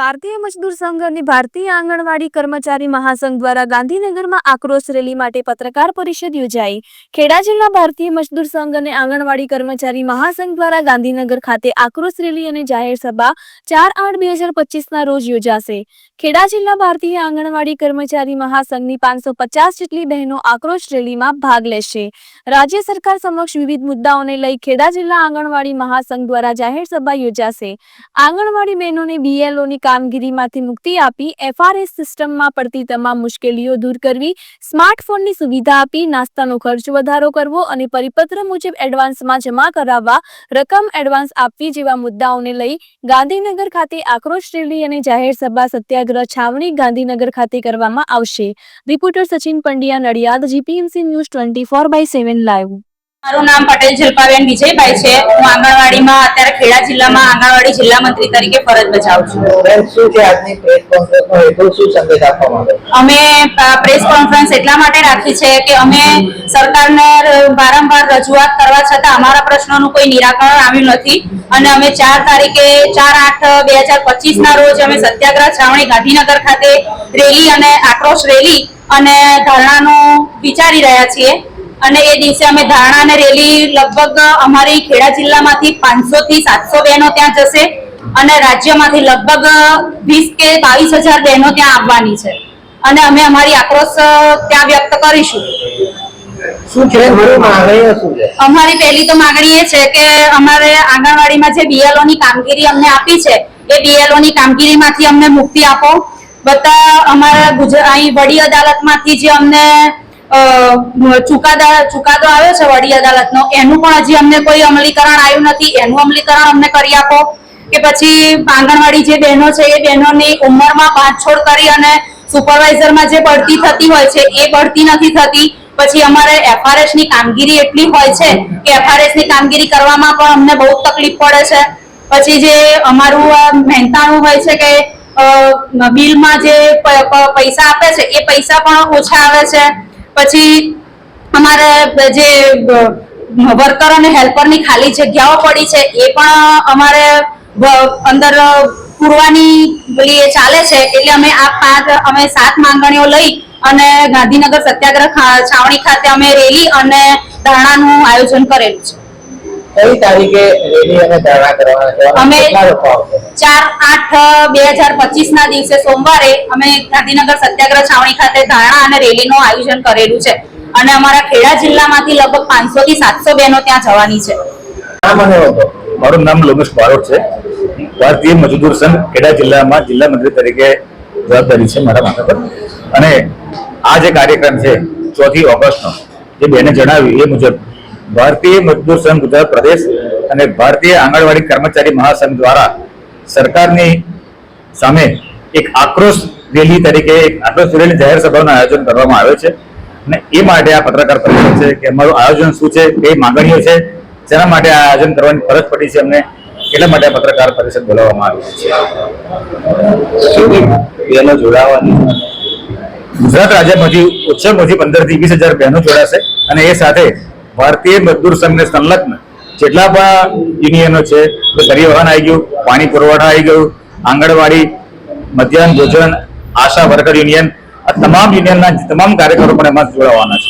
ભારતીય મજદૂર સંઘ અને ભારતીય આંગણવાડી કર્મચારી મહાસંઘ દ્વારા ગાંધીનગરમાં આક્રોશ રેલી માટે પત્રકાર પરિષદ યોજાઈ। ખેડા જિલ્લા ભારતીય મજદૂર સંઘ અને આંગણવાડી કર્મચારી મહાસંઘ દ્વારા ગાંધીનગર ખાતે આક્રોશ રેલી અને જાહેર સભા 4/8/2025 રોજ યોજાશે। ખેડા જિલ્લા ભારતીય આંગણવાડી કર્મચારી મહાસંઘની 550 જેટલી બહેનો આક્રોશ રેલીમાં ભાગ લેશે। રાજ્ય સરકાર સમક્ષ વિવિધ મુદ્દાઓને લઈ ખેડા જિલ્લા આંગણવાડી મહાસંઘ દ્વારા જાહેર સભા યોજાશે। આંગણવાડી બહેનોને બીએલઓની કામગીરીમાંથી મુક્તિ આપી એફઆરએસ સિસ્ટમમાં પડતી તમામ મુશ્કેલીઓ દૂર કરવી, સ્માર્ટફોનની સુવિધા આપી નાસ્તાનો ખર્ચ વધારો કરવો અને પરિપત્ર મુજબ એડવાન્સમાં જમા કરાવવા રકમ એડવાન્સ આપવી જેવા મુદ્દાઓને લઈ ગાંધીનગર ખાતે આક્રોશ રેલી અને જાહેર સભા સત્યાગ્રહ છાવણી ગાંધીનગર ખાતે કરવામાં આવશે। Reporter Sachin Pandya, Nadiad, GPMC news 24/7 live. મારું નામ પટેલ શિલ્પાબેન વિજયભાઈ છે। હું આંગણવાડીમાં અત્યારે ખેડા જિલ્લામાં આંગણવાડી જિલ્લા મંત્રી તરીકે ફરજ બજાવું છું। શું છે આજની પ્રેસ કોન્ફરન્સનો હેતુ શું સંદેશ આપવા માંગો? અમે પ્રેસ કોન્ફરન્સ એટલા માટે રાખી છે કે અમે સરકારને વારંવાર રજૂઆત કરવા છતાં અમારા પ્રશ્નોનું કોઈ નિરાકરણ આવ્યું નથી અને અમે 4 તારીખે 4/8/2025 ના રોજ અમે સત્યાગ્રહ છાવણી ગાંધીનગર ખાતે રેલી અને આક્રોશ રેલી અને ધરણાનું વિચારી રહ્યા છીએ અને એ દિવસે અમે ધરણા અને રેલી લગભગ અમારી ખેડા જિલ્લામાંથી 500 થી 700 બહેનો ત્યાં જશે અને રાજ્યમાંથી લગભગ 20 કે 22,000 બહેનો ત્યાં આવવાની છે અને અમે અમારી આક્રોશ ત્યાં વ્યક્ત કરીશું। શું છે માંગણીઓ શું છે? અમારી પહેલી તો માંગણી એ છે કે અમારે આંગણવાડીમાં જે બીએલઓ ની કામગીરી અમને આપી છે એ બીએલઓ ની કામગીરીમાંથી અમને મુક્તિ આપો। બધા અમારા અહીં વડી અદાલતમાંથી જે અમને ચુકાદો આવ્યો છે વડી અદાલતનો, એનું પણ હજી અમને કોઈ અમલીકરણ આવ્યું નથી, એનું અમલીકરણ અમને કરી આપો। કે પછી આંગણવાડી જે બહેનો છે એ બહેનોની ઉંમરમાં બાંધછોડ કરી અને સુપરવાઇઝરમાં જે બઢતી થતી હોય છે એ બઢતી નથી થતી। પછી અમારે એફઆરએસ ની કામગીરી એટલી હોય છે કે એફઆરએસ ની કામગીરી કરવામાં પણ અમને બહુ તકલીફ પડે છે। પછી જે અમારું મહેનતાણું હોય છે કે બિલમાં જે પૈસા આપે છે એ પૈસા પણ ઓછા આવે છે। પછી અમારે જે વર્કર અને હેલ્પરની ખાલી જગ્યાઓ પડી છે એ પણ અમારે અંદર પૂરવાની ચાલે છે। એટલે અમે 7 માંગણીઓ લઈ અને ગાંધીનગર સત્યાગ્રહ છાવણી ખાતે અમે રેલી અને ધરણાનું આયોજન કરેલું છે। કઈ તારીખે રેલી અને ધરણા કરવાના છે? અમે 4/8/2025 ના દિવસે સોમવારે અમે ગાંધીનગર સત્યાગ્રહ છાવણી ખાતે ધરણા અને રેલીનું આયોજન કરેલું છે અને અમારા ખેડા જિલ્લામાંથી લગભગ 500 થી 700 બહેનો ત્યાં જવાની છે। મારું નામ લોમેશ બારોટ છે। ભારતીય મજદૂર સંઘ ખેડા જિલ્લામાં જિલ્લા મંત્રી તરીકે જવાબદારી છે મારા માથા પર અને આ જે કાર્યક્રમ છે 4 ઓગસ્ટનો જે બેને જણાવ્યું એ મુજબ ભારતીય મજદૂર સંઘ ગુજરાત પ્રદેશ અને ભારતીય આંગણવાડી કર્મચારી મહાસંઘ દ્વારા સરકારની સામે એક આક્રોશ રેલી તરીકે એક આક્રોશ રેલી જાહેર સભાનું આયોજન કરવામાં આવે છે અને એ માટે આ પત્રકાર પરિષદ છે કે અમારું આયોજન શું છે, કઈ માંગણીઓ છે, જેના માટે આ આયોજન કરવાની ફરજ પડી છે અમને, એટલા માટે પત્રકાર પરિષદ બોલાવવામાં આવી છે। ગુજરાત રાજ્યમાંથી ઓછામાં ઓછી 15,000 થી 20,000 બહેનો જોડાશે અને એ સાથે ભારતીય મજદૂર સંઘને સંલગ્ન જેટલા પણ યુનિયનો છે, પરિવહન આવી ગયું, પાણી પુરવઠા આવી ગયું, આંગણવાડી, મધ્યાહન ભોજન, આશા વર્કર યુનિયન, આ તમામ યુનિયનના તમામ કાર્યકરો પણ એમાં જોડાવાના છે।